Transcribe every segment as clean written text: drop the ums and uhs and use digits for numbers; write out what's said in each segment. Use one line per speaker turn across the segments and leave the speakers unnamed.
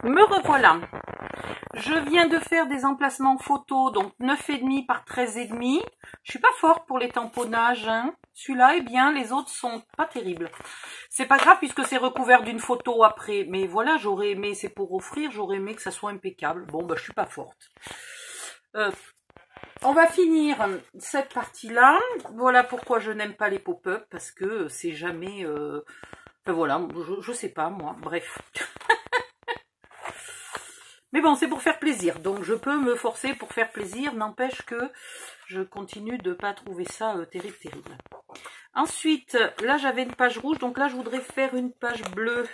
Me revoilà. Je viens de faire des emplacements photo, donc 9,5 par 13,5. Je suis pas forte pour les tamponnages, hein. Celui-là est bien, les autres sont pas terribles. C'est pas grave puisque c'est recouvert d'une photo après. Mais voilà, j'aurais aimé, c'est pour offrir, j'aurais aimé que ça soit impeccable. Bon, bah je suis pas forte. On va finir cette partie-là. Voilà pourquoi je n'aime pas les pop-up, parce que c'est jamais... Enfin voilà, je sais pas moi, bref. Mais bon, c'est pour faire plaisir, donc je peux me forcer pour faire plaisir, n'empêche que je continue de ne pas trouver ça terrible. Ensuite, là j'avais une page rouge, donc là je voudrais faire une page bleue.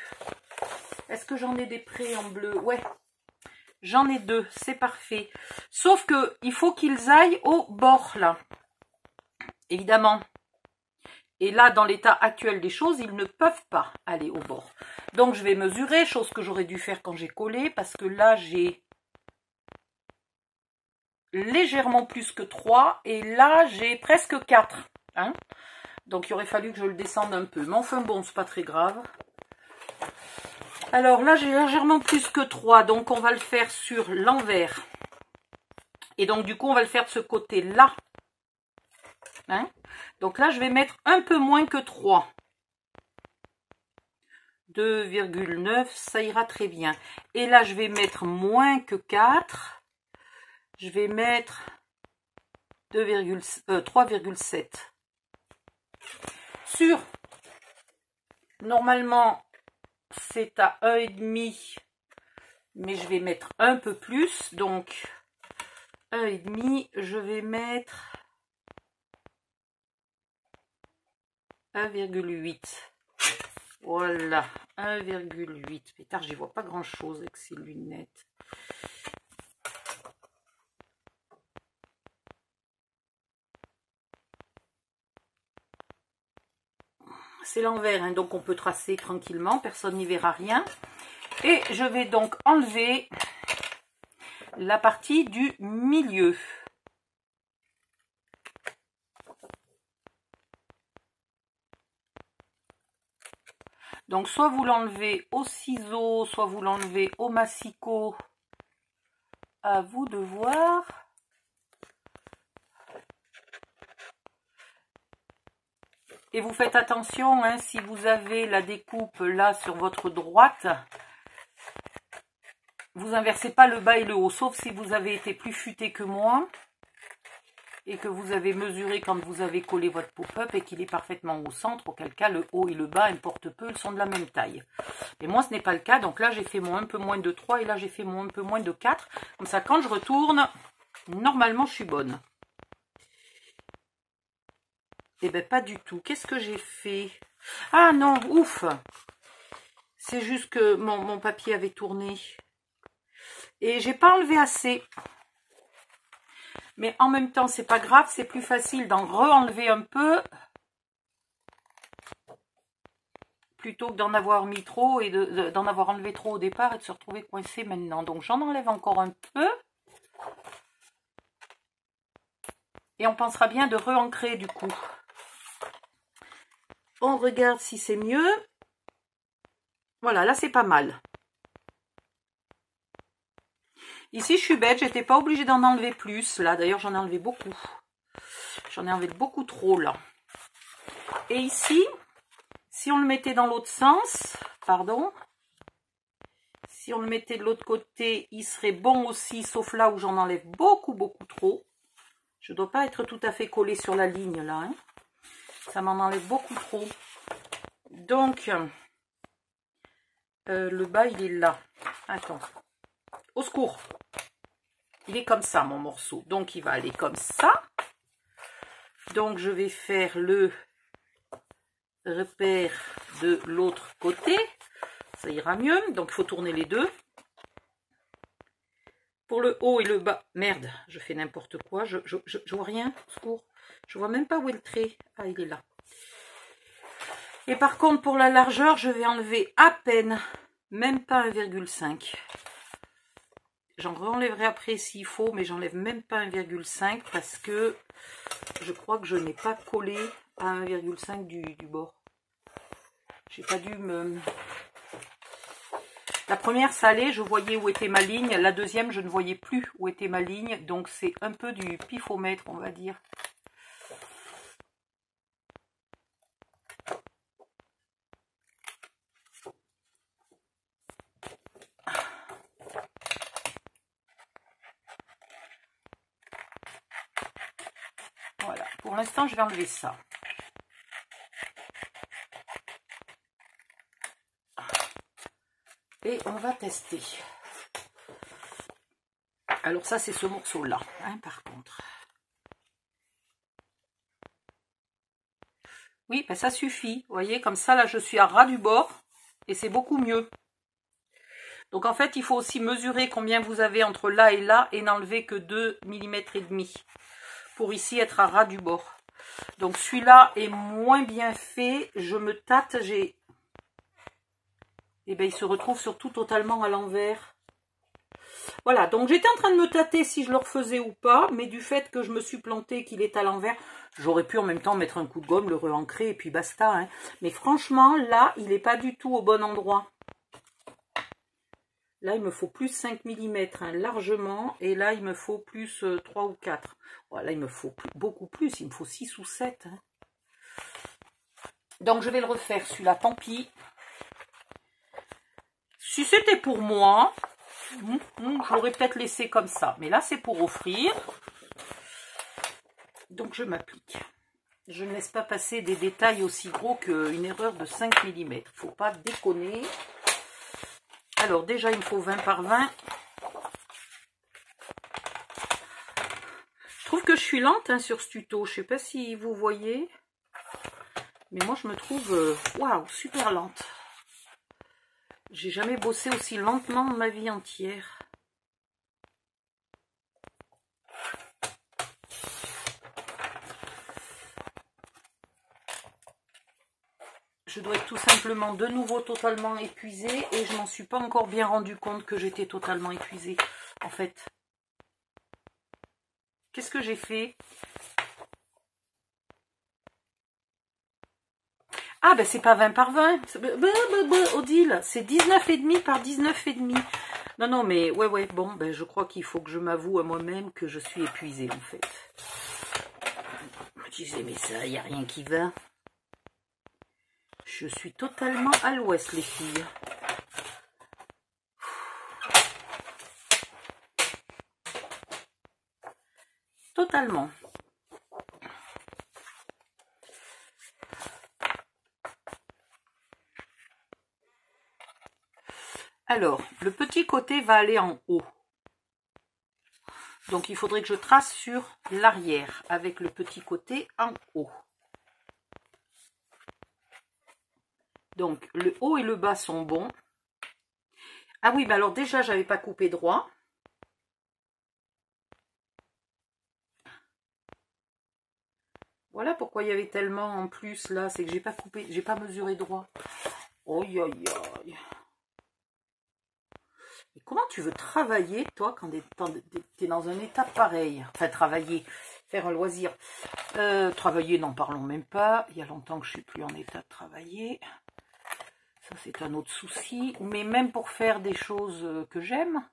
Est-ce que j'en ai des prêts en bleu? Ouais, j'en ai deux, c'est parfait. Sauf que il faut qu'ils aillent au bord là, évidemment. Et là, dans l'état actuel des choses, ils ne peuvent pas aller au bord. Donc, je vais mesurer, chose que j'aurais dû faire quand j'ai collé, parce que là, j'ai légèrement plus que 3, et là, j'ai presque 4. Hein, donc, il aurait fallu que je le descende un peu. Mais enfin, bon, c'est pas très grave. Alors là, j'ai légèrement plus que 3, donc on va le faire sur l'envers. Et donc, du coup, on va le faire de ce côté-là. Hein, donc là, je vais mettre un peu moins que 3. 2,9, ça ira très bien. Et là, je vais mettre moins que 4. Je vais mettre 3,7. Sur, normalement, c'est à 1,5, mais je vais mettre un peu plus. Donc, 1,5, je vais mettre 1,8. Voilà, 1,8. Pétard, j'y vois pas grand chose avec ces lunettes. C'est l'envers, hein, donc on peut tracer tranquillement, personne n'y verra rien. Et je vais donc enlever la partie du milieu. Donc, soit vous l'enlevez au ciseau, soit vous l'enlevez au massicot. À vous de voir. Et vous faites attention, hein, si vous avez la découpe là sur votre droite, vous inversez pas le bas et le haut, sauf si vous avez été plus futé que moi et que vous avez mesuré quand vous avez collé votre pop-up et qu'il est parfaitement au centre, auquel cas le haut et le bas, importe peu, ils sont de la même taille. Et moi, ce n'est pas le cas, donc là, j'ai fait mon un peu moins de 3 et là, j'ai fait mon un peu moins de 4. Comme ça, quand je retourne, normalement, je suis bonne. Eh bien, pas du tout. Qu'est-ce que j'ai fait? Ah non, ouf! C'est juste que mon papier avait tourné. Et j'ai pas enlevé assez. Mais en même temps, c'est pas grave, c'est plus facile d'en re-enlever un peu plutôt que d'en avoir mis trop et d'en avoir enlevé trop au départ et de se retrouver coincé maintenant. Donc j'en enlève encore un peu. Et on pensera bien de re-ancrer du coup. On regarde si c'est mieux. Voilà, là c'est pas mal. Ici, je suis bête, j'étais pas obligée d'en enlever plus. Là, d'ailleurs, j'en ai enlevé beaucoup. J'en ai enlevé beaucoup trop, là. Et ici, si on le mettait dans l'autre sens, pardon, si on le mettait de l'autre côté, il serait bon aussi, sauf là où j'en enlève beaucoup, beaucoup trop. Je ne dois pas être tout à fait collée sur la ligne, là. Hein. Ça m'en enlève beaucoup trop. Donc, le bas, il est là. Attends. Au secours. Il est comme ça, mon morceau. Donc, il va aller comme ça. Donc, je vais faire le repère de l'autre côté. Ça ira mieux. Donc, il faut tourner les deux. Pour le haut et le bas. Merde, je fais n'importe quoi. Je vois rien. Au secours. Je vois même pas où est le trait. Ah, il est là. Et par contre, pour la largeur, je vais enlever à peine, même pas 1,5. J'en enlèverai après s'il faut, mais j'enlève même pas 1,5 parce que je crois que je n'ai pas collé à 1,5 du bord. J'ai pas dû me... La première, ça allait, je voyais où était ma ligne. La deuxième, je ne voyais plus où était ma ligne. Donc, c'est un peu du pifomètre, on va dire. Voilà, pour l'instant, je vais enlever ça. Et on va tester. Alors ça, c'est ce morceau-là, hein, par contre. Oui, ben ça suffit. Vous voyez, comme ça, là, je suis à ras du bord. Et c'est beaucoup mieux. Donc, en fait, il faut aussi mesurer combien vous avez entre là et n'enlever que 2,5 mm. Pour ici, être à ras du bord. Donc, celui-là est moins bien fait. Je me tâte, j'ai... Eh bien, il se retrouve surtout totalement à l'envers. Voilà, donc j'étais en train de me tâter si je le refaisais ou pas, mais du fait que je me suis plantée, qu'il est à l'envers, j'aurais pu en même temps mettre un coup de gomme, le re-ancrer et puis basta. Hein. Mais franchement, là, il n'est pas du tout au bon endroit. Là, il me faut plus 5 mm, hein, largement, et là, il me faut plus 3 ou 4. Voilà, il me faut beaucoup plus, il me faut 6 ou 7. Hein. Donc, je vais le refaire, celui-là, tant pis. Si c'était pour moi, je l'aurais peut-être laissé comme ça. Mais là, c'est pour offrir. Donc, je m'applique. Je ne laisse pas passer des détails aussi gros qu'une erreur de 5 mm. Il ne faut pas déconner. Alors, déjà, il me faut 20 par 20. Je trouve que je suis lente hein, sur ce tuto. Je ne sais pas si vous voyez. Mais moi, je me trouve waouh, super lente. J'ai jamais bossé aussi lentement de ma vie entière. Je dois être tout simplement de nouveau totalement épuisée et je m'en suis pas encore bien rendu compte que j'étais totalement épuisée. En fait, qu'est-ce que j'ai fait? Ah ben c'est pas 20 par 20, Odile, c'est 19,5 par 19,5. Non, non, mais ouais, bon, ben je crois qu'il faut que je m'avoue à moi-même que je suis épuisée en fait. Je me disais, mais ça, il n'y a rien qui va. Je suis totalement à l'ouest, les filles. Totalement. Alors, le petit côté va aller en haut. Donc, il faudrait que je trace sur l'arrière avec le petit côté en haut. Donc, le haut et le bas sont bons. Ah oui, bah alors déjà, j'avais pas coupé droit. Voilà pourquoi il y avait tellement en plus là, c'est que j'ai pas coupé, j'ai pas mesuré droit. Oi, oi, oi. Et comment tu veux travailler, toi, quand tu es dans un état pareil? Enfin, travailler, faire un loisir. Travailler, n'en parlons même pas. Il y a longtemps que je suis plus en état de travailler. Ça, c'est un autre souci. Mais même pour faire des choses que j'aime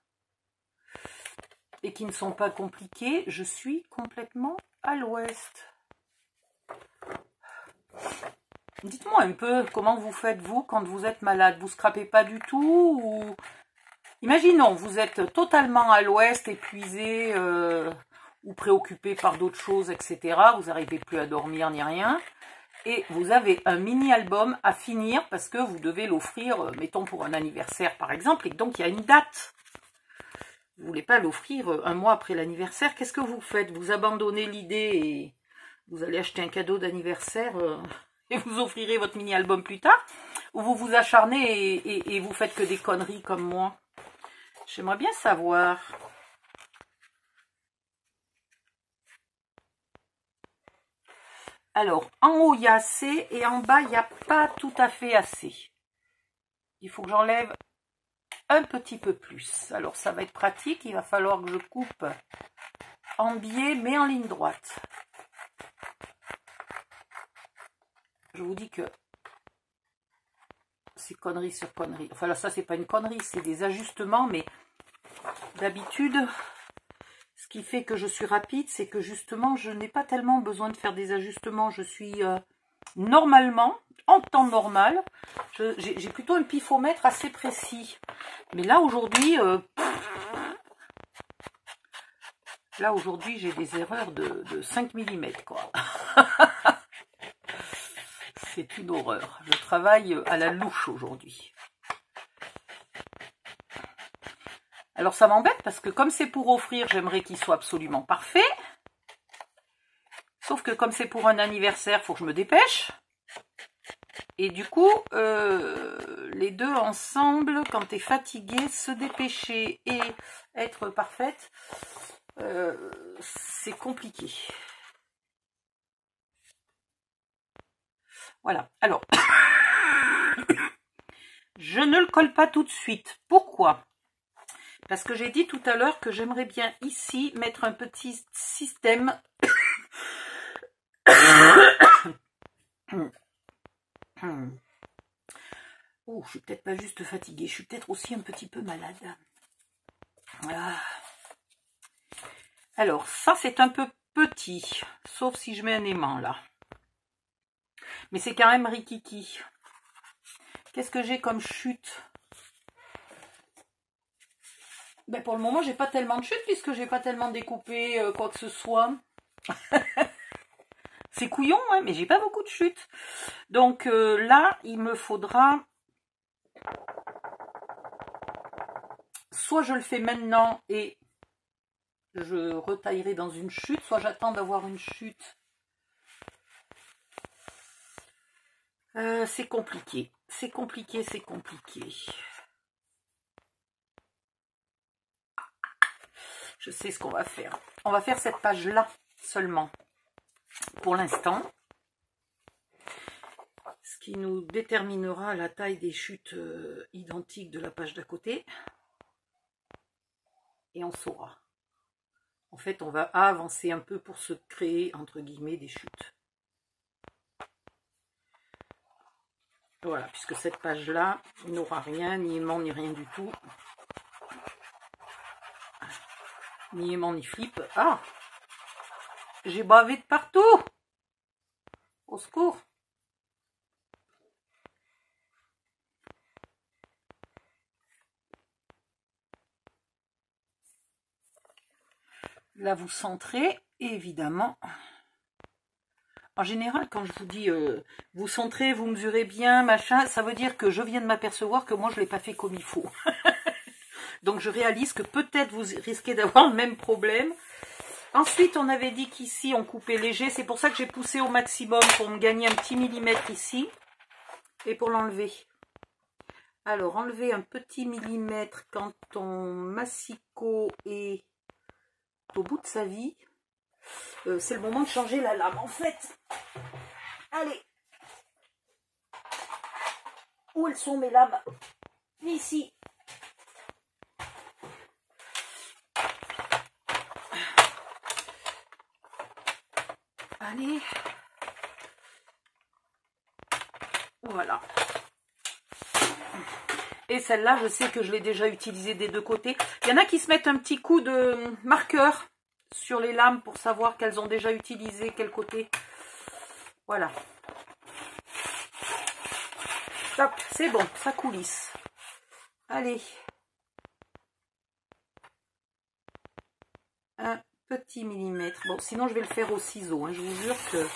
et qui ne sont pas compliquées, je suis complètement à l'ouest. Dites-moi un peu comment vous faites, vous, quand vous êtes malade. Vous ne scrapez pas du tout ou... Imaginons, vous êtes totalement à l'ouest, épuisé ou préoccupé par d'autres choses, etc. Vous n'arrivez plus à dormir ni rien. Et vous avez un mini-album à finir parce que vous devez l'offrir, mettons, pour un anniversaire, par exemple. Et donc, il y a une date. Vous ne voulez pas l'offrir un mois après l'anniversaire. Qu'est-ce que vous faites? Vous abandonnez l'idée et vous allez acheter un cadeau d'anniversaire et vous offrirez votre mini-album plus tard? Ou vous vous acharnez et vous faites que des conneries comme moi? J'aimerais bien savoir. Alors, en haut, il y a assez et en bas, il n'y a pas tout à fait assez. Il faut que j'enlève un petit peu plus. Alors, ça va être pratique. Il va falloir que je coupe en biais, mais en ligne droite. Je vous dis que c'est connerie sur connerie. Enfin là, ça, c'est pas une connerie, c'est des ajustements, mais d'habitude, ce qui fait que je suis rapide, c'est que justement, je n'ai pas tellement besoin de faire des ajustements. Je suis normalement, en temps normal, j'ai plutôt un pifomètre assez précis. Mais là, aujourd'hui, j'ai des erreurs de 5 mm, quoi. C'est une horreur. Je travaille à la louche aujourd'hui. Alors ça m'embête parce que comme c'est pour offrir, j'aimerais qu'il soit absolument parfait. Sauf que comme c'est pour un anniversaire, il faut que je me dépêche. Et du coup, les deux ensemble, quand tu es fatigué, se dépêcher et être parfaite, c'est compliqué. Voilà. Alors, je ne le colle pas tout de suite. Pourquoi ? Parce que j'ai dit tout à l'heure que j'aimerais bien ici mettre un petit système oh, je suis peut-être pas juste fatiguée, je suis peut-être aussi un petit peu malade. Ah. Alors, ça c'est un peu petit, sauf si je mets un aimant là. Mais c'est quand même rikiki. Qu'est-ce que j'ai comme chute? Ben pour le moment, j'ai pas tellement de chute puisque j'ai pas tellement découpé quoi que ce soit. C'est couillon, hein, mais j'ai pas beaucoup de chute. Donc là, il me faudra... Soit je le fais maintenant et je retaillerai dans une chute, soit j'attends d'avoir une chute. C'est compliqué. C'est compliqué, c'est compliqué. Je sais ce qu'on va faire. On va faire cette page-là seulement. Pour l'instant, ce qui nous déterminera la taille des chutes identiques de la page d'à côté. Et on saura. En fait, on va avancer un peu pour se créer, entre guillemets, des chutes. Voilà, puisque cette page-là n'aura rien, ni aimant, ni rien du tout. Ni aimant, ni flip. Ah! J'ai bavé de partout! Au secours! Là, vous centrez, évidemment. En général, quand je vous dis vous centrez, vous mesurez bien, machin, ça veut dire que je viens de m'apercevoir que moi, je ne l'ai pas fait comme il faut. Donc, je réalise que peut-être vous risquez d'avoir le même problème. Ensuite, on avait dit qu'ici, on coupait léger. C'est pour ça que j'ai poussé au maximum pour me gagner un petit millimètre ici. Et pour l'enlever. Alors, enlever un petit millimètre quand ton massicot est au bout de sa vie. C'est le moment de changer la lame, en fait. Allez. Où elles sont mes lames? Ici. Allez. Voilà. Et celle-là, je sais que je l'ai déjà utilisée des deux côtés. Il y en a qui se mettent un petit coup de marqueur sur les lames pour savoir qu'elles ont déjà utilisé quel côté. Voilà. Stop, c'est bon, ça coulisse. Allez. Un petit millimètre. Bon, sinon je vais le faire au ciseau. Hein. Je vous jure que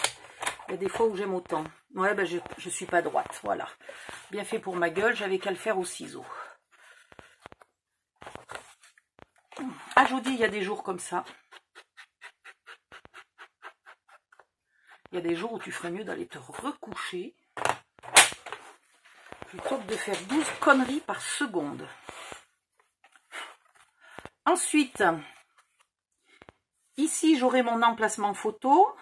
il y a des fois où j'aime autant. Ouais, ben je suis pas droite. Voilà. Bien fait pour ma gueule, j'avais qu'à le faire au ciseau. Ah, je vous dis, il y a des jours comme ça. Il y a des jours où tu ferais mieux d'aller te recoucher plutôt que de faire 12 conneries par seconde. Ensuite, ici, j'aurai mon emplacement photo.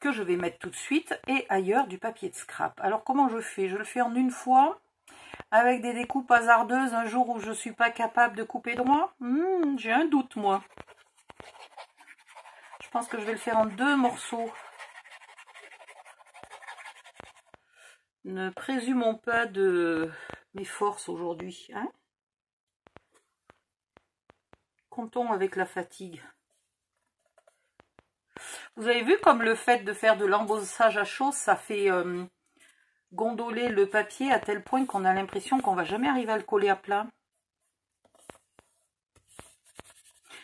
Que je vais mettre tout de suite. Et ailleurs, du papier de scrap. Alors, comment je fais? Je le fais en une fois. Avec des découpes hasardeuses, un jour où je ne suis pas capable de couper droit. J'ai un doute, moi. Je pense que je vais le faire en deux morceaux. Ne présumons pas de mes forces aujourd'hui, hein? Comptons avec la fatigue. Vous avez vu comme le fait de faire de l'embossage à chaud, ça fait gondoler le papier à tel point qu'on a l'impression qu'on va jamais arriver à le coller à plat.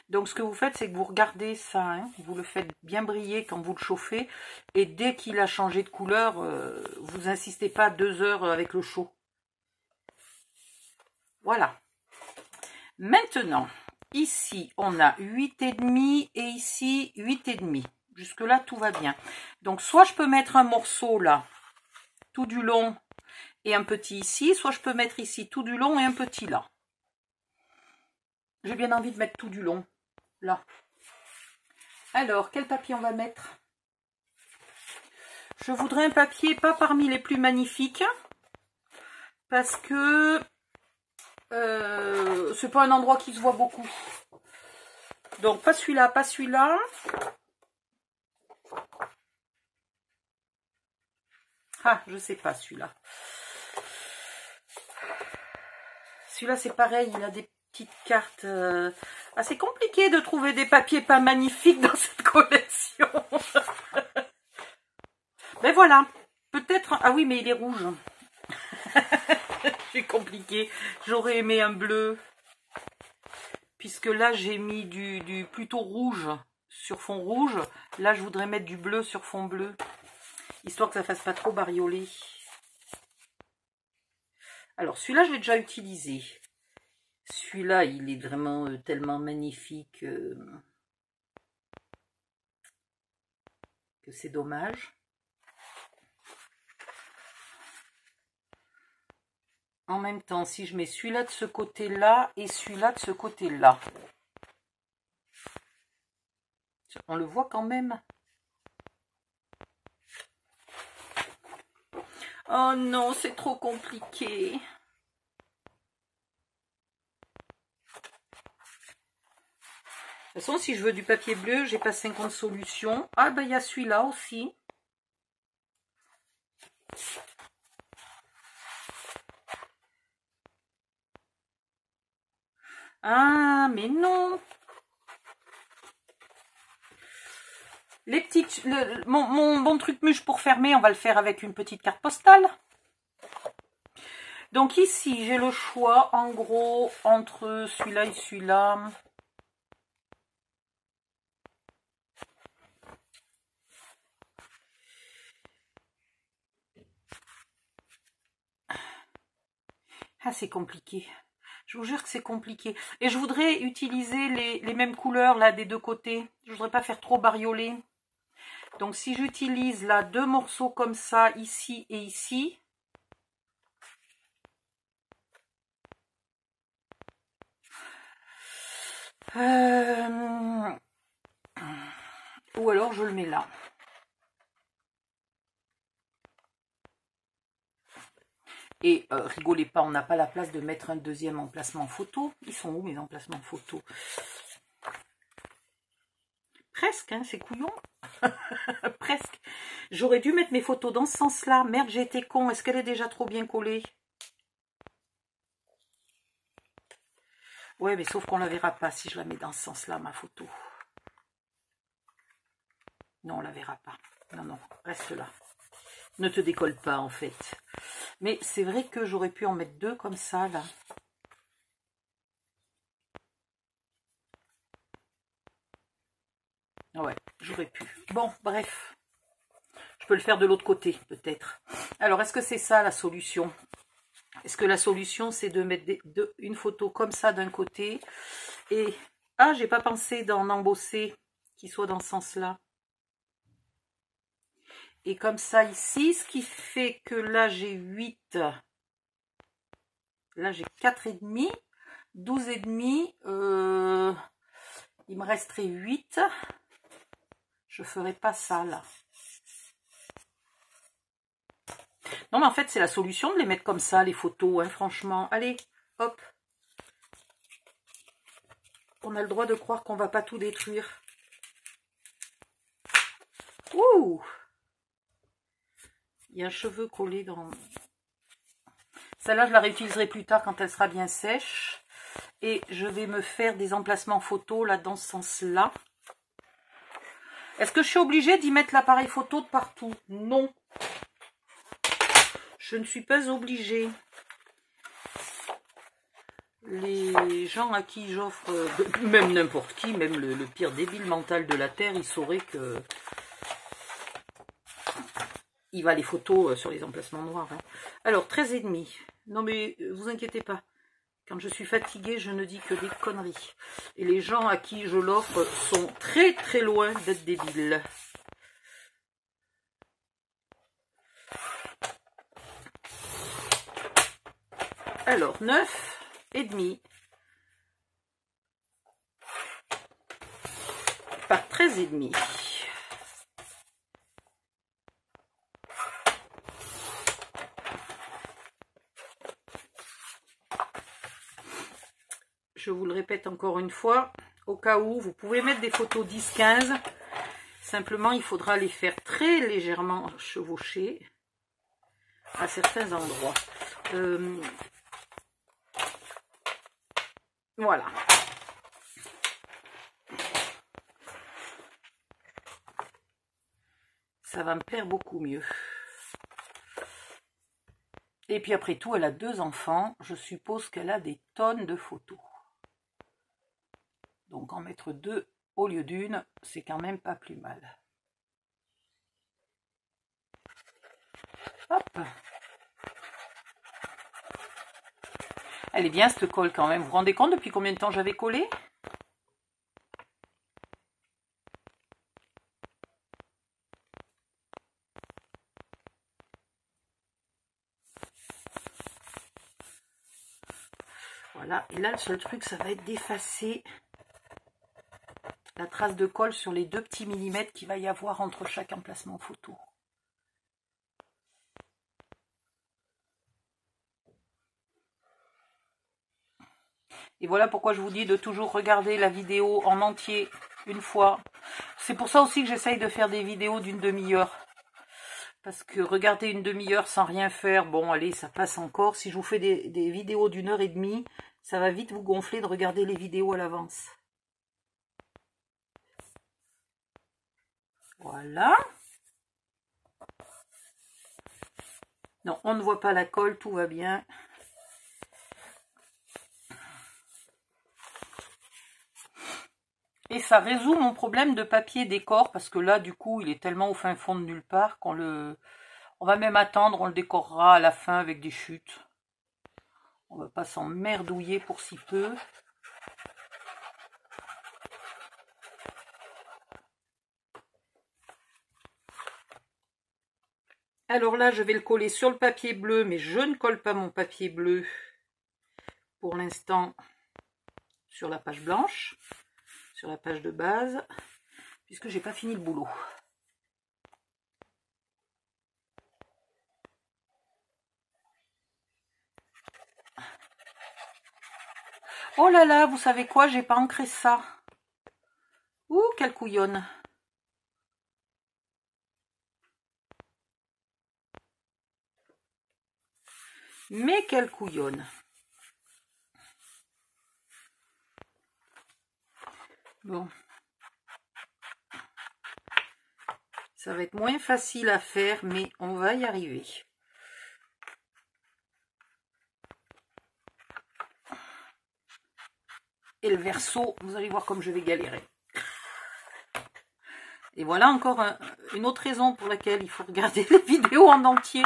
Donc ce que vous faites, c'est que vous regardez ça, hein, vous le faites bien briller quand vous le chauffez, et dès qu'il a changé de couleur, vous insistez pas 2 heures avec le chaud. Voilà. Maintenant, ici, on a 8,5 et ici 8,5. Jusque-là, tout va bien. Donc, soit je peux mettre un morceau là, tout du long, et un petit ici, soit je peux mettre ici tout du long et un petit là. J'ai bien envie de mettre tout du long, là. Alors, quel papier on va mettre? Je voudrais un papier pas parmi les plus magnifiques, parce que c'est pas un endroit qui se voit beaucoup. Donc, pas celui-là, pas celui-là. Ah, je sais pas celui-là. Celui-là, c'est pareil, il a des petites cartes. C'est compliqué de trouver des papiers pas magnifiques dans cette collection. Ben voilà, peut-être... Ah oui, mais il est rouge. C'est compliqué. J'aurais aimé un bleu. Puisque là, j'ai mis du plutôt rouge sur fond rouge. Là, je voudrais mettre du bleu sur fond bleu. Histoire que ça fasse pas trop bariolé. Alors, celui-là, je l'ai déjà utilisé. Celui-là, il est vraiment tellement magnifique que c'est dommage. En même temps, si je mets celui-là de ce côté-là et celui-là de ce côté-là, on le voit quand même. Oh non, c'est trop compliqué. De toute façon, si je veux du papier bleu, j'ai pas 50 solutions. Ah ben, il y a celui-là aussi. Ah, mais non. Les petites, mon truc mûche pour fermer, on va le faire avec une petite carte postale. Donc ici, j'ai le choix, en gros, entre celui-là et celui-là. Ah, c'est compliqué. Je vous jure que c'est compliqué. Et je voudrais utiliser les mêmes couleurs, là, des deux côtés. Je voudrais pas faire trop bariolé. Donc, si j'utilise, là, 2 morceaux comme ça, ici et ici. Ou alors, je le mets là. Et rigolez pas, on n'a pas la place de mettre un deuxième emplacement photo. Ils sont où mes emplacements photo? Presque, hein, c'est couillon. Presque. J'aurais dû mettre mes photos dans ce sens-là. Merde, j'ai été con. Est-ce qu'elle est déjà trop bien collée? Ouais, mais sauf qu'on la verra pas si je la mets dans ce sens-là, ma photo. Non, on la verra pas. Non, non, reste là. Ne te décolle pas, en fait. Mais c'est vrai que j'aurais pu en mettre 2 comme ça, là. Ouais, j'aurais pu. Bon, bref. Je peux le faire de l'autre côté, peut-être. Alors, est-ce que c'est ça, la solution? Est-ce que la solution, c'est de mettre une photo comme ça d'un côté et... Ah, j'ai pas pensé d'en embosser qui soit dans ce sens-là. Et comme ça ici, ce qui fait que là, j'ai 8. Là, j'ai 4,5. 12,5. Il me resterait 8. Je ferai pas ça, là. Non, mais en fait, c'est la solution de les mettre comme ça, les photos, hein, franchement. Allez, hop. On a le droit de croire qu'on va pas tout détruire. Ouh! Il y a un cheveu collé dans... Celle-là, je la réutiliserai plus tard quand elle sera bien sèche. Et je vais me faire des emplacements photos là dans ce sens-là. Est-ce que je suis obligée d'y mettre l'appareil photo de partout? Non. Je ne suis pas obligée. Les gens à qui j'offre, même n'importe qui, même le pire débile mental de la Terre, il saurait que il va les photos sur les emplacements noirs. Hein. Alors, 13,5. Non mais, vous inquiétez pas. Quand je suis fatiguée, je ne dis que des conneries. Et les gens à qui je l'offre sont très très loin d'être débiles. Alors, 9,5 par 13,5. Je vous le répète encore une fois, au cas où, vous pouvez mettre des photos 10-15. Simplement, il faudra les faire très légèrement chevaucher à certains endroits. Voilà. Ça va me plaire beaucoup mieux. Et puis après tout, elle a 2 enfants. Je suppose qu'elle a des tonnes de photos. Donc en mettre 2 au lieu d'une, c'est quand même pas plus mal. Hop. Elle est bien cette colle quand même. Vous vous rendez compte depuis combien de temps j'avais collé? Voilà. Et là, le seul truc, ça va être d'effacer la trace de colle sur les 2 petits millimètres qu'il va y avoir entre chaque emplacement photo. Et voilà pourquoi je vous dis de toujours regarder la vidéo en entier une fois. C'est pour ça aussi que j'essaye de faire des vidéos d'une demi-heure. Parce que regarder une demi-heure sans rien faire, bon allez, ça passe encore. Si je vous fais des vidéos d'1h30, ça va vite vous gonfler de regarder les vidéos à l'avance. Voilà. Non, on ne voit pas la colle, tout va bien. Et ça résout mon problème de papier décor, parce que là, du coup, il est tellement au fin fond de nulle part qu'on on va même attendre, on le décorera à la fin avec des chutes. On va pas s'emmerdouiller pour si peu. Alors là, je vais le coller sur le papier bleu, mais je ne colle pas mon papier bleu pour l'instant sur la page blanche, sur la page de base, puisque j'ai pas fini le boulot. Oh là là, vous savez quoi, j'ai pas ancré ça. Ouh, quelle couillonne. Mais quelle couillonne. Bon. Ça va être moins facile à faire, mais on va y arriver. Et le verso, vous allez voir comme je vais galérer. Et voilà encore une autre raison pour laquelle il faut regarder les vidéos en entier.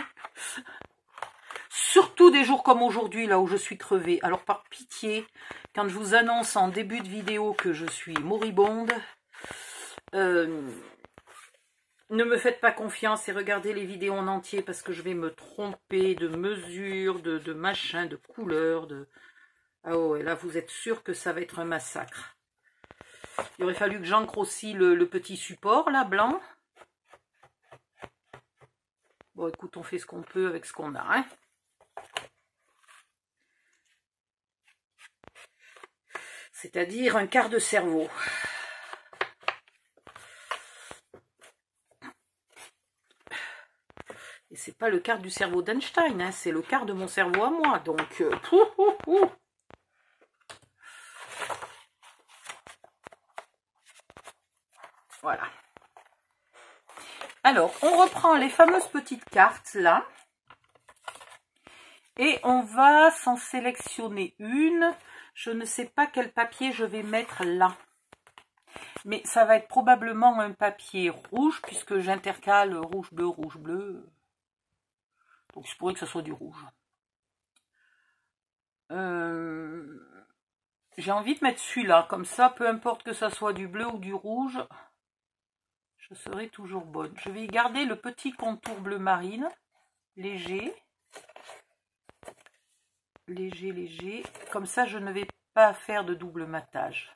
Surtout des jours comme aujourd'hui, là où je suis crevée. Alors par pitié, quand je vous annonce en début de vidéo que je suis moribonde, ne me faites pas confiance et regardez les vidéos en entier parce que je vais me tromper de mesure, de machin, de couleur, de... Ah ouais, là vous êtes sûr que ça va être un massacre. Il aurait fallu que j'ancre aussi le petit support là, blanc. Bon écoute, on fait ce qu'on peut avec ce qu'on a, hein. C'est-à-dire un quart de cerveau. Et c'est pas le quart du cerveau d'Einstein, hein, c'est le quart de mon cerveau à moi. Donc, voilà. Alors, on reprend les fameuses petites cartes là. Et on va s'en sélectionner une. Je ne sais pas quel papier je vais mettre là. Mais ça va être probablement un papier rouge, puisque j'intercale rouge-bleu, rouge-bleu. Donc, je pourrais que ce soit du rouge. J'ai envie de mettre celui-là. Comme ça, peu importe que ça soit du bleu ou du rouge, je serai toujours bonne. Je vais garder le petit contour bleu marine, léger. Léger, léger. Comme ça, je ne vais pas faire de double matage.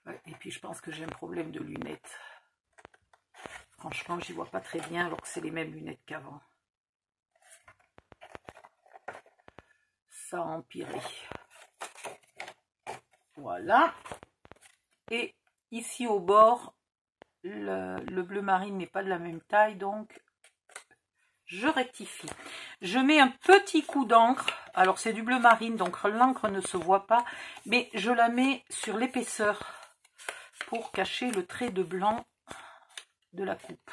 Ouais, et puis, je pense que j'ai un problème de lunettes. Franchement, j'y vois pas très bien alors que c'est les mêmes lunettes qu'avant. Ça a empiré. Voilà. Et ici au bord, le bleu marine n'est pas de la même taille, donc je rectifie. Je mets un petit coup d'encre. Alors c'est du bleu marine, donc l'encre ne se voit pas, mais je la mets sur l'épaisseur pour cacher le trait de blanc de la coupe.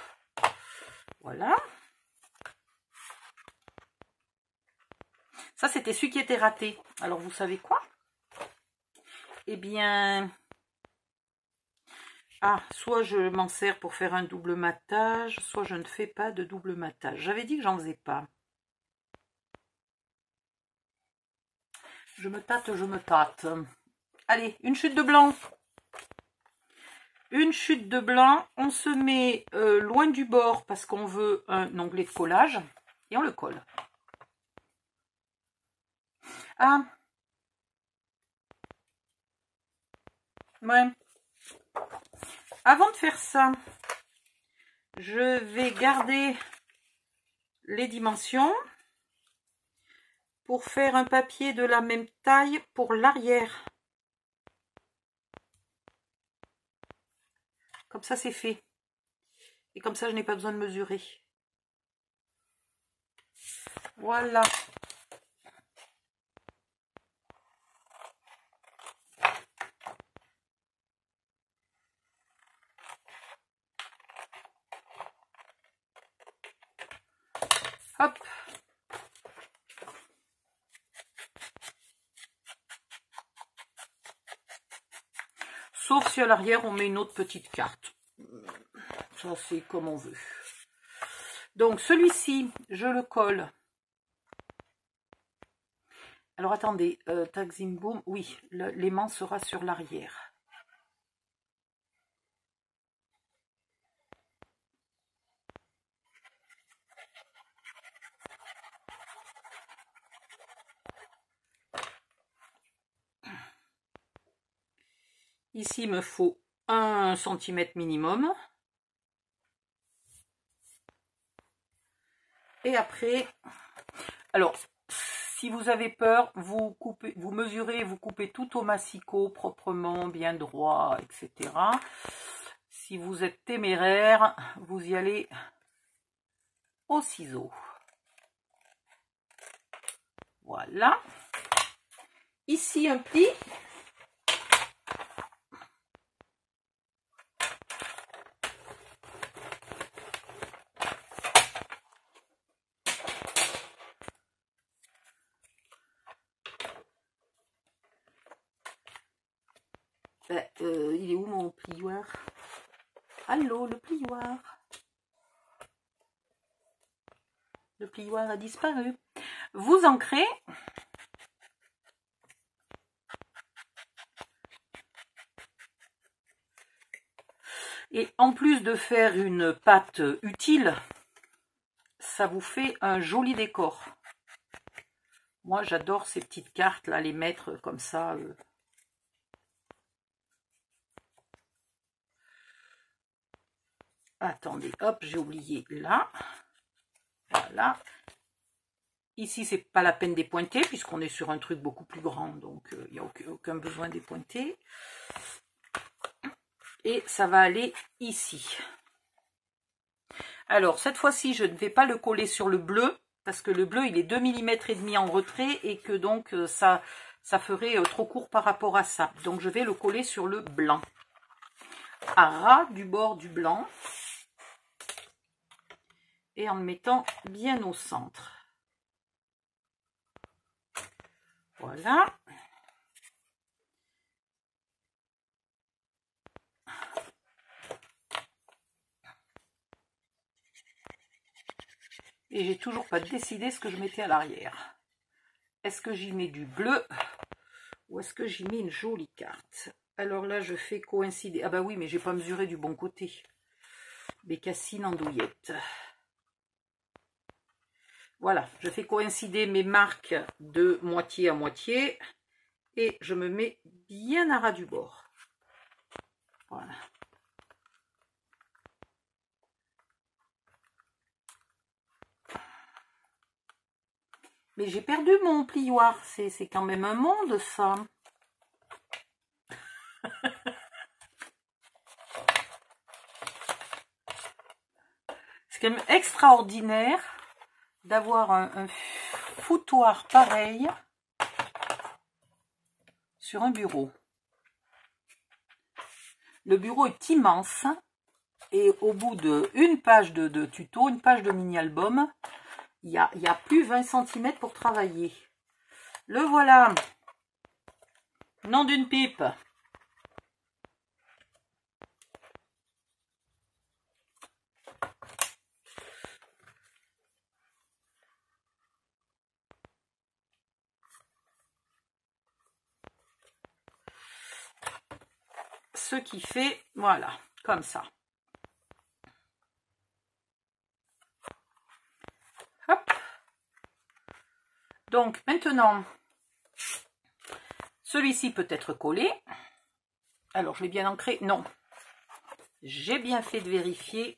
Voilà. Ça, c'était celui qui était raté. Alors, vous savez quoi? Eh bien... Ah, soit je m'en sers pour faire un double matage, soit je ne fais pas de double matage. J'avais dit que j'en faisais pas. Je me tâte, je me tâte. Allez, une chute de blanc. Une chute de blanc. On se met loin du bord parce qu'on veut un onglet de collage. Et on le colle. Ah. Ouais. Avant de faire ça, je vais garder les dimensions pour faire un papier de la même taille pour l'arrière. Comme ça, c'est fait. Et comme ça, je n'ai pas besoin de mesurer. Voilà. Hop. Sauf si à l'arrière, on met une autre petite carte. Ça, c'est comme on veut. Donc, celui-ci, je le colle. Alors, attendez. Tagzim Boom. Oui, l'aimant sera sur l'arrière. Ici, il me faut 1 cm minimum. Et après, alors, si vous avez peur, vous coupez, vous mesurez, vous coupez tout au massicot, proprement, bien droit, etc. Si vous êtes téméraire, vous y allez au ciseau. Voilà. Ici, un pli. Il est où mon plioir? Allô, le plioir? Le plioir a disparu. Vous ancrez. Et en plus de faire une pâte utile, ça vous fait un joli décor. Moi, j'adore ces petites cartes, là, les mettre comme ça. Attendez, hop, j'ai oublié là. Voilà. Ici, c'est pas la peine d'épointer, puisqu'on est sur un truc beaucoup plus grand, donc il n'y a aucun besoin d'épointer. Et ça va aller ici. Alors, cette fois-ci, je ne vais pas le coller sur le bleu, parce que le bleu, il est 2 mm et demi en retrait, et que donc, ça ferait trop court par rapport à ça. Donc, je vais le coller sur le blanc. À ras du bord du blanc. Et en le mettant bien au centre. Voilà. Et j'ai toujours pas décidé ce que je mettais à l'arrière. Est-ce que j'y mets du bleu ou est-ce que j'y mets une jolie carte? Alors là, je fais coïncider. Ah bah oui, mais j'ai pas mesuré du bon côté. Bécassine andouillette. Voilà, je fais coïncider mes marques de moitié à moitié. Et je me mets bien à ras du bord. Voilà. Mais j'ai perdu mon plioir. C'est quand même un monde, ça. C'est quand même extraordinaire d'avoir un foutoir pareil sur un bureau. Le bureau est immense et au bout d'une page de tuto, une page de mini-album, il y a plus 20 cm pour travailler. Le voilà. Nom d'une pipe. Ce qui fait, voilà, comme ça. Hop. Donc maintenant, celui-ci peut être collé. Alors, je l'ai bien ancré. Non. J'ai bien fait de vérifier.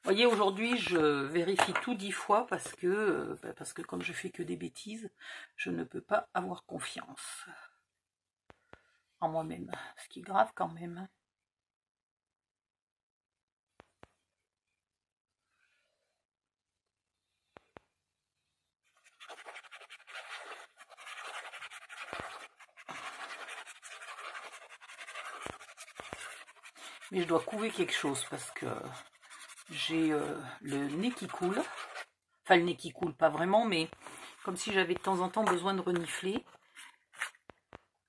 Vous voyez, aujourd'hui, je vérifie tout 10 fois parce que comme je fais que des bêtises, je ne peux pas avoir confiance en moi-même. Ce qui est grave quand même. Mais je dois couver quelque chose parce que j'ai le nez qui coule. Enfin, le nez qui coule, pas vraiment, mais comme si j'avais de temps en temps besoin de renifler.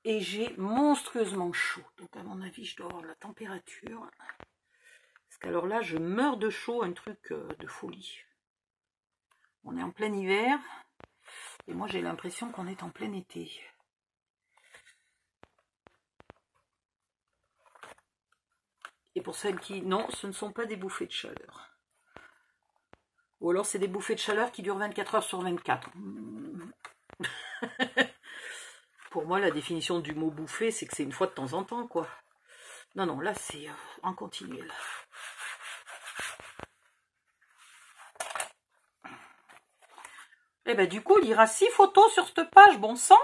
Et j'ai monstrueusement chaud. Donc, à mon avis, je dois avoir la température. Parce qu'alors là, je meurs de chaud, un truc de folie. On est en plein hiver. Et moi, j'ai l'impression qu'on est en plein été. Et pour celles qui... Non, ce ne sont pas des bouffées de chaleur. Ou alors c'est des bouffées de chaleur qui durent 24 heures sur 24. Pour moi, la définition du mot bouffée, c'est que c'est une fois de temps en temps, quoi. Non, non, là, c'est en continuel. Et ben du coup, il y aura 6 photos sur cette page, bon sang.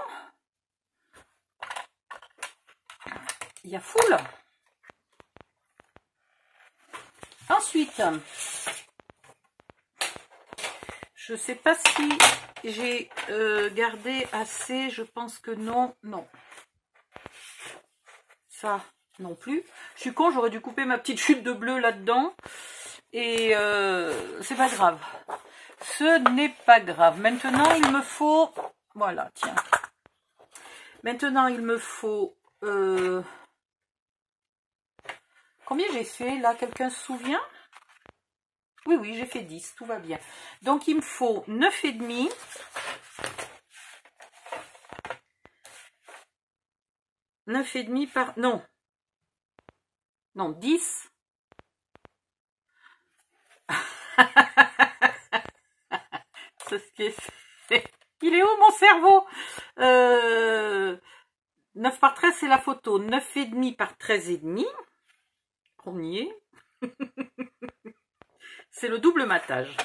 Il y a full. Ensuite, je sais pas si j'ai gardé assez, je pense que non, non. Ça non plus. Je suis con, j'aurais dû couper ma petite chute de bleu là-dedans. Et c'est pas grave. Ce n'est pas grave. Maintenant, il me faut... Voilà, tiens. Maintenant, il me faut... Combien j'ai fait là? Quelqu'un se souvient? Oui, oui, j'ai fait 10, tout va bien. Donc, il me faut 9,5. 9,5 par... Non. Non, 10. C'est ce qui est fait. Il est où mon cerveau? 9 par 13, c'est la photo. 9,5 par 13,5. On y est. C'est le double matage.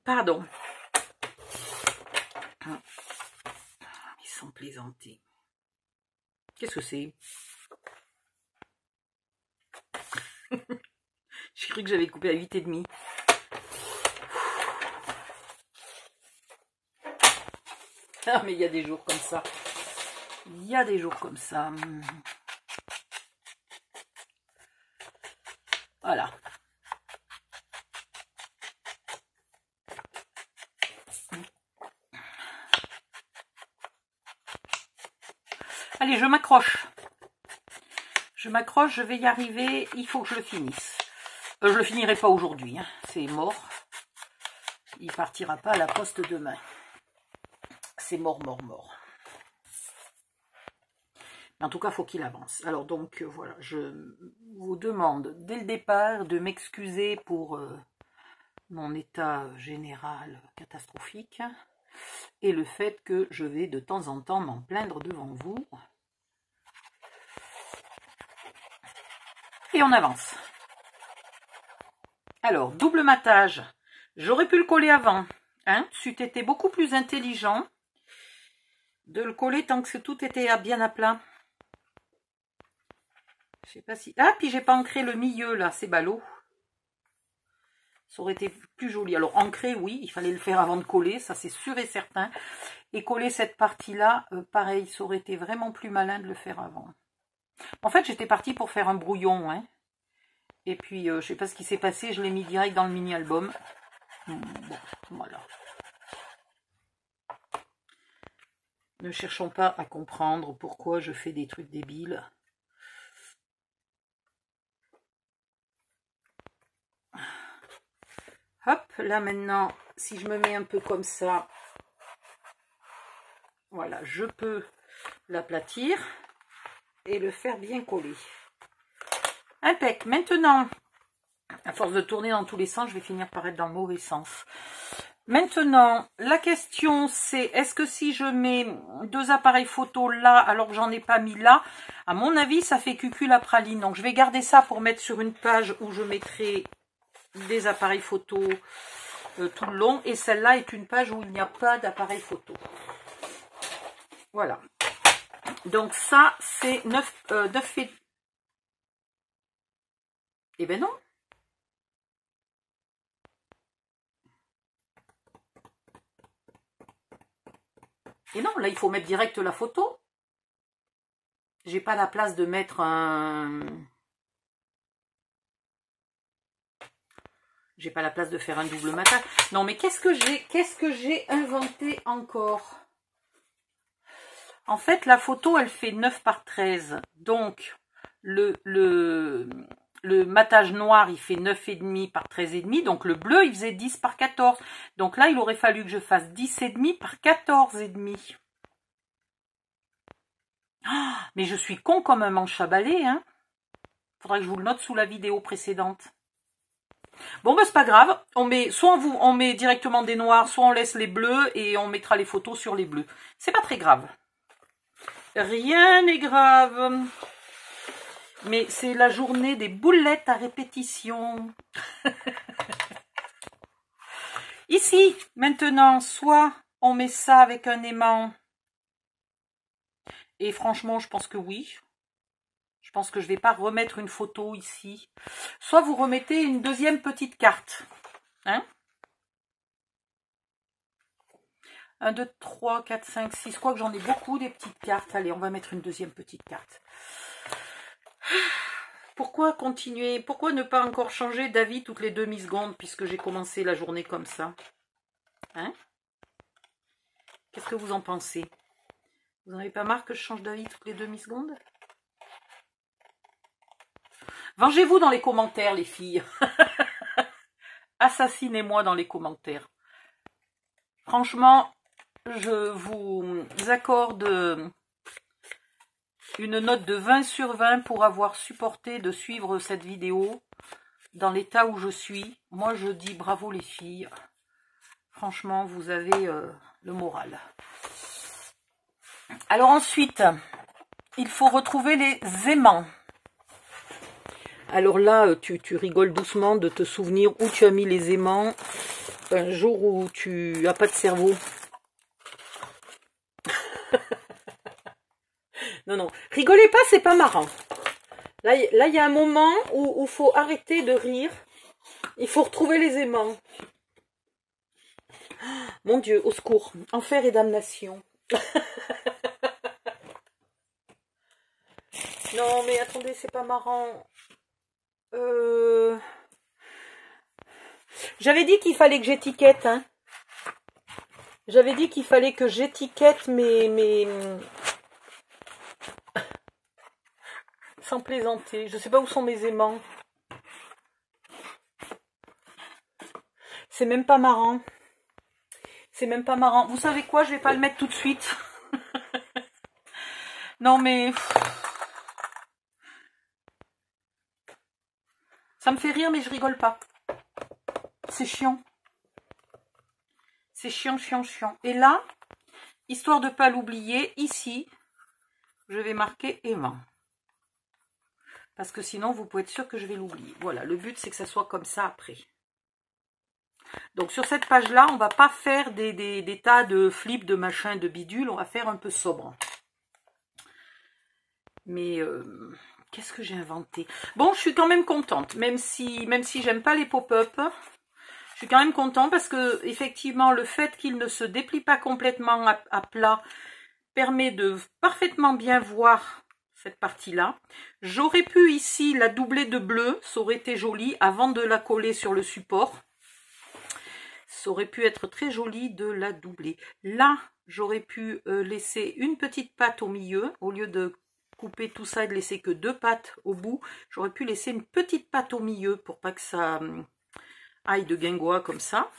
Pardon. Ils sont plaisantés. Qu'est-ce que c'est? J'ai cru que j'avais coupé à 8,5. Ah, mais il y a des jours comme ça. Il y a des jours comme ça. Voilà. Allez, je m'accroche. Je m'accroche, je vais y arriver. Il faut que je le finisse. Je le finirai pas aujourd'hui. Hein. C'est mort. Il partira pas à la poste demain. C'est mort, mort, mort. En tout cas, il faut qu'il avance. Alors donc, voilà, je vous demande dès le départ de m'excuser pour mon état général catastrophique et le fait que je vais de temps en temps m'en plaindre devant vous. Et on avance. Alors, double matage. J'aurais pu le coller avant. Hein, c'eût été beaucoup plus intelligent de le coller tant que tout était bien à plat. Je sais pas si... Ah, puis j'ai pas ancré le milieu, là, c'est ballot. Ça aurait été plus joli. Alors, ancrer, oui, il fallait le faire avant de coller, ça c'est sûr et certain. Et coller cette partie-là, pareil, ça aurait été vraiment plus malin de le faire avant. En fait, j'étais partie pour faire un brouillon, hein. Et puis, je sais pas ce qui s'est passé, je l'ai mis direct dans le mini-album. Bon, voilà. Ne cherchons pas à comprendre pourquoi je fais des trucs débiles. Hop, là maintenant, si je me mets un peu comme ça, voilà, je peux l'aplatir et le faire bien coller. Impec. Maintenant, à force de tourner dans tous les sens, je vais finir par être dans le mauvais sens. Maintenant, la question c'est, est-ce que si je mets 2 appareils photo là, alors que j'en ai pas mis là, à mon avis, ça fait cucul à praline. Donc, je vais garder ça pour mettre sur une page où je mettrai des appareils photo tout le long. Et celle-là est une page où il n'y a pas d'appareil photo. Voilà. Donc, ça, c'est 9 et... Eh ben non. Et non, là, il faut mettre direct la photo. J'ai pas la place de mettre un... J'ai pas la place de faire un double matage. Non, mais qu'est-ce que j'ai inventé encore? En fait, la photo, elle fait 9 par 13. Donc, le matage noir, il fait 9,5 par 13,5. Donc, le bleu, il faisait 10 par 14. Donc là, il aurait fallu que je fasse 10,5 par 14,5. Ah, mais je suis con comme un manche à balai, hein. Faudrait que je vous le note sous la vidéo précédente. Bon, ben c'est pas grave. On met, soit on met directement des noirs, soit on laisse les bleus et on mettra les photos sur les bleus. C'est pas très grave. Rien n'est grave. Mais c'est la journée des boulettes à répétition. Ici, maintenant, soit on met ça avec un aimant. Et franchement, je pense que oui. Je pense que je ne vais pas remettre une photo ici. Soit vous remettez une deuxième petite carte. Hein? 1, 2, 3, 4, 5, 6. Je crois que j'en ai beaucoup des petites cartes. Allez, on va mettre une deuxième petite carte. Pourquoi continuer? Pourquoi ne pas encore changer d'avis toutes les demi-secondes puisque j'ai commencé la journée comme ça? Hein? Qu'est-ce que vous en pensez? Vous n'en avez pas marre que je change d'avis toutes les demi-secondes? Vengez-vous dans les commentaires, les filles. Assassinez-moi dans les commentaires. Franchement, je vous accorde une note de 20 sur 20 pour avoir supporté de suivre cette vidéo dans l'état où je suis. Moi, je dis bravo les filles. Franchement, vous avez le moral. Alors ensuite, il faut retrouver les aimants. Alors là, tu rigoles doucement de te souvenir où tu as mis les aimants un jour où tu n'as pas de cerveau. Non, non, rigolez pas, c'est pas marrant. Là, il y a un moment où il faut arrêter de rire. Il faut retrouver les aimants. Mon Dieu, au secours. Enfer et damnation. Non, mais attendez, c'est pas marrant. J'avais dit qu'il fallait que j'étiquette, hein. J'avais dit qu'il fallait que j'étiquette mes... Sans plaisanter. Je sais pas où sont mes aimants. C'est même pas marrant. C'est même pas marrant. Vous savez quoi? Je vais pas le mettre tout de suite. Non, mais... Ça me fait rire, mais je rigole pas. C'est chiant. C'est chiant, chiant, chiant. Et là, histoire de ne pas l'oublier, ici, je vais marquer aimant. Parce que sinon, vous pouvez être sûr que je vais l'oublier. Voilà, le but, c'est que ça soit comme ça après. Donc, sur cette page-là, on va pas faire des tas de flips, de machins, de bidules. On va faire un peu sobre. Mais... qu'est-ce que j'ai inventé? Bon, je suis quand même contente, même si j'aime pas les pop-up, je suis quand même contente parce que effectivement le fait qu'il ne se déplie pas complètement à plat permet de parfaitement bien voir cette partie-là. J'aurais pu ici la doubler de bleu, ça aurait été joli avant de la coller sur le support. Ça aurait pu être très joli de la doubler. Là, j'aurais pu laisser une petite patte au milieu au lieu de couper tout ça et de laisser que 2 pattes au bout. J'aurais pu laisser une petite patte au milieu pour pas que ça aille de guingois comme ça.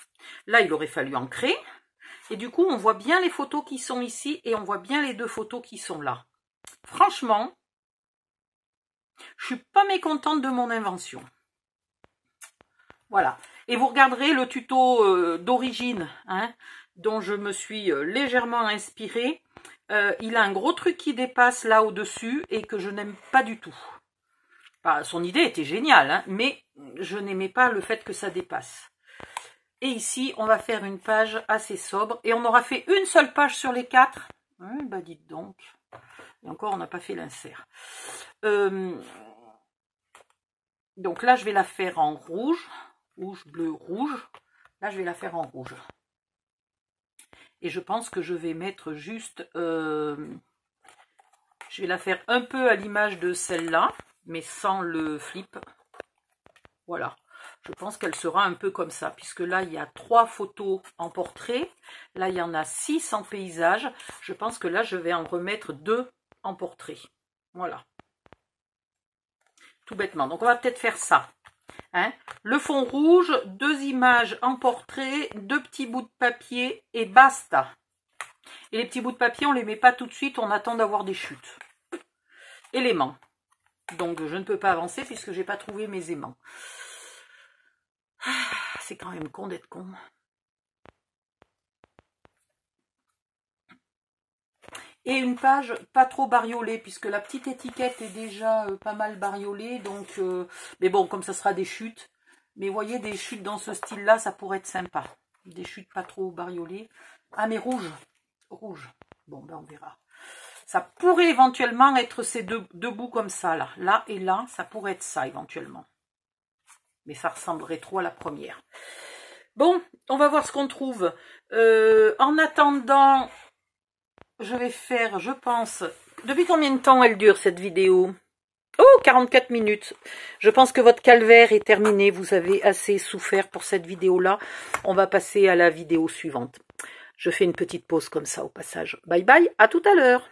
Là, il aurait fallu ancrer. Et du coup, on voit bien les photos qui sont ici et on voit bien les 2 photos qui sont là. Franchement, je suis pas mécontente de mon invention. Voilà. Et vous regarderez le tuto d'origine, hein, dont je me suis légèrement inspirée. Il a un gros truc qui dépasse là au-dessus et que je n'aime pas du tout. Enfin, son idée était géniale, hein, mais je n'aimais pas le fait que ça dépasse. Et ici, on va faire une page assez sobre. Et on aura fait une seule page sur les 4. Bah dites donc. Et encore, on n'a pas fait l'insert. Donc là, je vais la faire en rouge. Rouge, bleu, rouge. Là, je vais la faire en rouge. Et je pense que je vais mettre juste... je vais la faire un peu à l'image de celle-là, mais sans le flip. Voilà. Je pense qu'elle sera un peu comme ça, puisque là, il y a 3 photos en portrait. Là, il y en a 6 en paysage. Je pense que là, je vais en remettre 2 en portrait. Voilà. Tout bêtement. Donc, on va peut-être faire ça. Hein, le fond rouge, 2 images en portrait, 2 petits bouts de papier et basta. Et les petits bouts de papier, on ne les met pas tout de suite, on attend d'avoir des chutes. Et l'aimant. Donc je ne peux pas avancer puisque je n'ai pas trouvé mes aimants. C'est quand même con d'être con. Et une page pas trop bariolée, puisque la petite étiquette est déjà pas mal bariolée. Donc, mais bon, comme ça sera des chutes. Mais vous voyez, des chutes dans ce style-là, ça pourrait être sympa. Des chutes pas trop bariolées. Ah, mais rouge. Rouge. Bon, ben on verra. Ça pourrait éventuellement être ces deux bouts comme ça, là. Là et là, ça pourrait être ça, éventuellement. Mais ça ressemblerait trop à la première. Bon, on va voir ce qu'on trouve. En attendant... Je vais faire, je pense... Depuis combien de temps elle dure, cette vidéo? Oh, 44 minutes. Je pense que votre calvaire est terminé. Vous avez assez souffert pour cette vidéo-là. On va passer à la vidéo suivante. Je fais une petite pause comme ça au passage. Bye bye, à tout à l'heure.